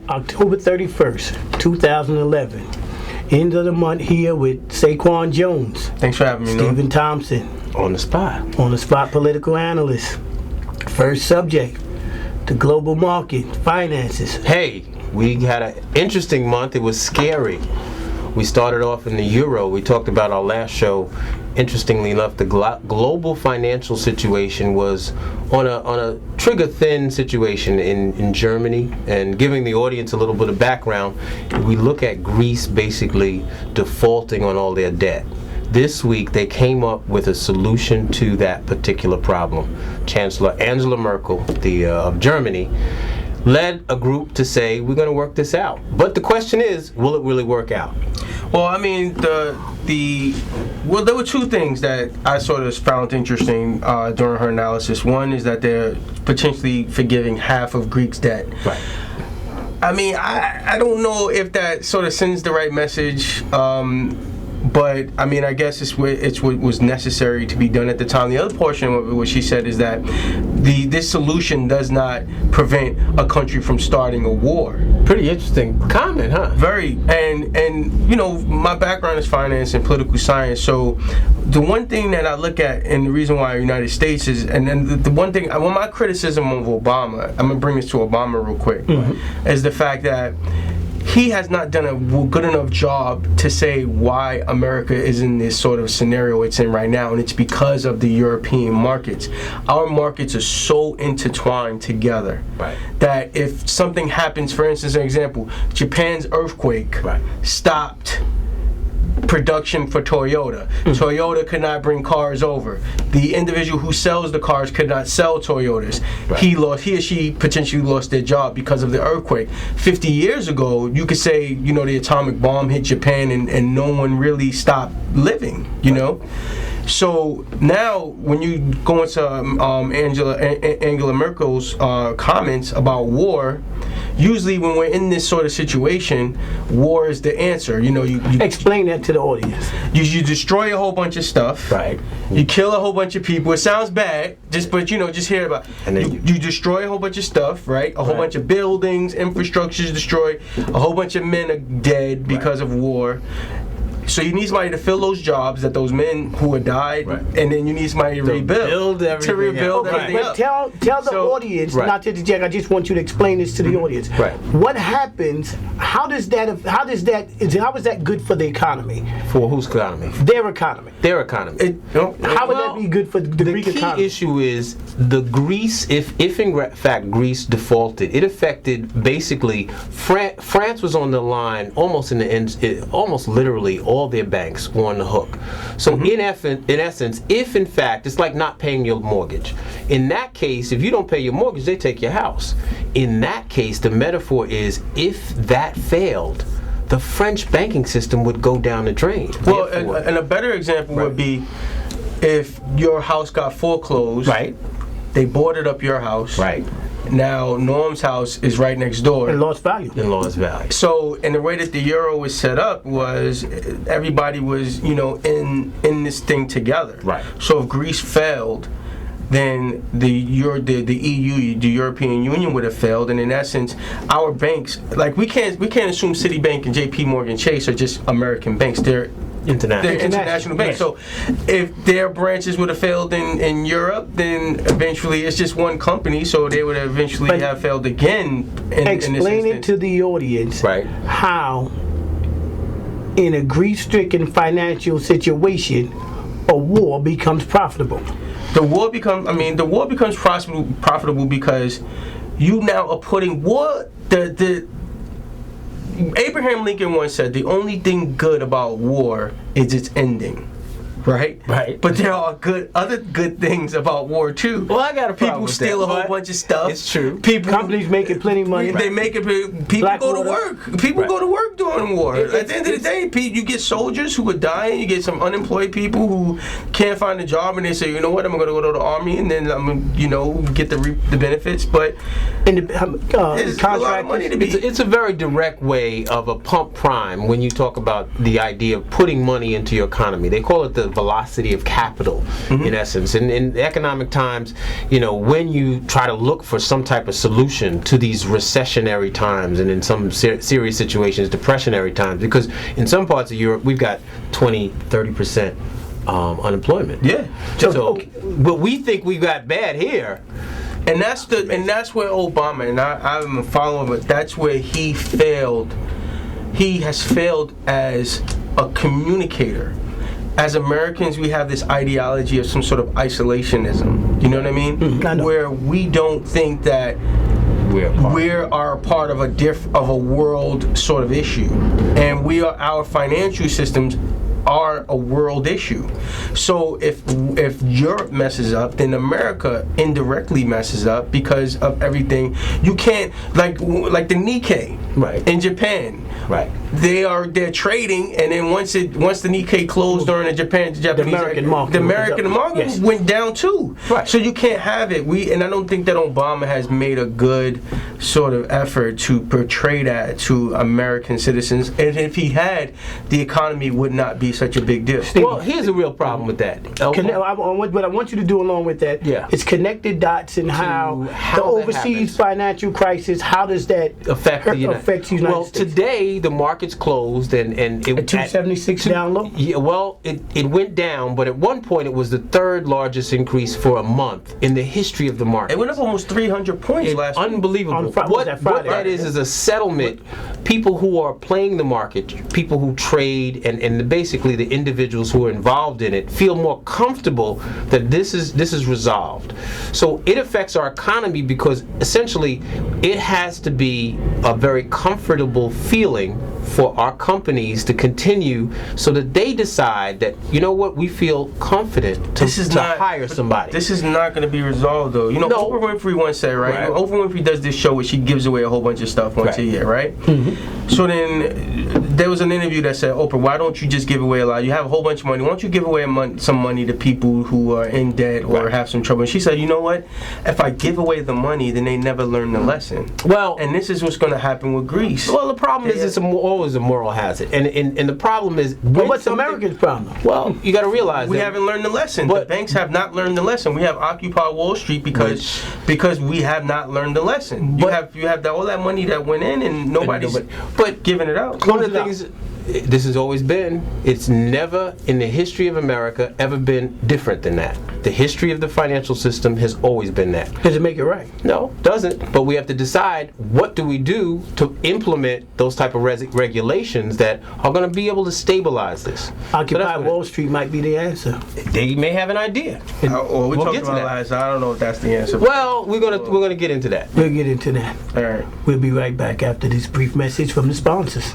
October 31st, 2011. End of the month here with Saquan Jones. Thanks for having me, Stephen Thompson. On the spot. On the spot political analyst. First subject, the global market, finances. Hey, we had an interesting month. It was scary. We started off in the euro. We talked about our last show. Interestingly enough, the global financial situation was on a trigger-thin situation in Germany. And giving the audience a little bit of background, we look at Greece basically defaulting on all their debt. This week, they came up with a solution to that particular problem. Chancellor Angela Merkel, of Germany, led a group to say, we're going to work this out. But the question is, will it really work out? Well, I mean, there were two things that I sort of found interesting during her analysis. One is that they're potentially forgiving half of Greece's debt. Right. I mean, I don't know if that sort of sends the right message. But I mean, I guess it's what was necessary to be done at the time. The other portion of what she said is that this solution does not prevent a country from starting a war. Pretty interesting comment, huh? Very. And you know, my background is finance and political science. So the one thing that I look at, and the reason why the United States is, and then the one thing, my criticism of Obama, I'm gonna bring this to Obama real quick, is the fact that he has not done a good enough job to say why America is in this sort of scenario it's in right now, and it's because of the European markets. Our markets are so intertwined together that if something happens, for instance, an example, Japan's earthquake stopped production for Toyota. Toyota could not bring cars over. The individual who sells the cars could not sell Toyotas. He or she potentially lost their job because of the earthquake. 50 years ago, you could say, you know, the atomic bomb hit Japan and no one really stopped living, you know? So now, when you go into Angela Merkel's comments about war, usually when we're in this sort of situation, war is the answer. You know, you explain that to the audience. You destroy a whole bunch of stuff. Right. You kill a whole bunch of people. It sounds bad, but just hear about it. And then you destroy a whole bunch of stuff, right? A whole bunch of buildings, infrastructure is destroyed. A whole bunch of men are dead because of war. So you need somebody to fill those jobs that those men who had died, and then you need somebody to rebuild everything up. Tell the audience, not to interject. I just want you to explain this to the audience. Right. What happens? How is that good for the economy? For whose economy? Their economy. Their economy. How would that be good for the Greek economy? The key issue is the Greece. If in fact Greece defaulted, it affected basically France was on the line almost in the end, almost literally all their banks were on the hook. So in essence, if in fact, it's like not paying your mortgage. In that case, if you don't pay your mortgage, they take your house. In that case, the metaphor is if that failed, the French banking system would go down the drain. Well, and a better example would be if your house got foreclosed. Right. They boarded up your house. Right. Now Norm's house is right next door. And lost value. So, and the way that the euro was set up was everybody was, in this thing together. Right. So if Greece failed, then the EU, the European Union would have failed, and in essence, our banks, like we can't assume Citibank and J.P. Morgan Chase are just American banks. They're international banks. So if their branches would have failed in Europe, then eventually it's just one company, so they would eventually have failed again. Explain it to the audience how, in a grief-stricken financial situation, a war becomes profitable. The war becomes profitable because you now are putting war. Abraham Lincoln once said, the only thing good about war is its ending. Right? But there are other good things about war too. Well, I got a problem with steal a whole bunch of stuff. It's true. Companies making plenty of money. They make it. People go to work. People go to work during war. At the end of the day, you get soldiers who are dying. You get some unemployed people who can't find a job, and they say, you know what, I'm going to go to the army, and then I'm going to get the benefits. But it's a lot of money to be. It's a very direct way of a pump prime when you talk about the idea of putting money into your economy. They call it the velocity of capital, in essence. And in economic times, when you try to look for some type of solution to these recessionary times, and in some serious situations, depressionary times, because in some parts of Europe, we've got 20-30% unemployment. Yeah. But we think we got bad here. And that's where Obama, and I'm following, but that's where he failed. He has failed as a communicator. As Americans, we have this ideology of some sort of isolationism. You know what I mean? I know. Where we don't think that we are part of a world sort of issue, and our financial systems are a world issue. So if Europe messes up, then America indirectly messes up because of everything. You can't like the Nikkei in Japan. Right. They're trading, and then once the Nikkei closed during the Japanese American market went down too. Right. So you can't have it. And I don't think that Obama has made a good sort of effort to portray that to American citizens. And if he had, the economy would not be such a big deal. Well, here's a real problem with that. What I want you to do along with that is connect the dots and how the overseas financial crisis, how does that affect the United States? Well, today the market's closed and it at 276 down low. Yeah, well, it went down, but at one point it was the third largest increase for a month in the history of the market. It went up almost 300 points last week. Unbelievable. What that is a settlement. People who are playing the market, people who trade, and basically the individuals who are involved in it feel more comfortable that this is resolved. So it affects our economy because essentially it has to be a very comfortable feeling for our companies to continue so that they decide that, you know what, we feel confident to hire somebody. This is not going to be resolved, though. Oprah Winfrey once said, right? Oprah Winfrey does this show where she gives away a whole bunch of stuff once a year, right? So then there was an interview that said, Oprah, why don't you just give away a lot? You have a whole bunch of money. Why don't you give away some money to people who are in debt or have some trouble? And she said, you know what? If I give away the money, then they never learn the lesson. Well, and this is what's going to happen with Greece. Well, the problem is it's always a moral hazard, and the problem is. But what's America's problem? Well, you got to realize we haven't learned the lesson. The banks have not learned the lesson. We have Occupy Wall Street because we have not learned the lesson. You have all that money that went in, and nobody's giving it out. One of the things. This has always been, it's never in the history of America ever been different than that. The history of the financial system has always been that. Does it make it right? No, it doesn't. But we have to decide what do we do to implement those type of regulations that are going to be able to stabilize this. Occupy Wall Street might be the answer. They may have an idea. We'll talking about lies. I don't know if that's the answer. Well, we're gonna get into that. We'll get into that. All right. We'll be right back after this brief message from the sponsors.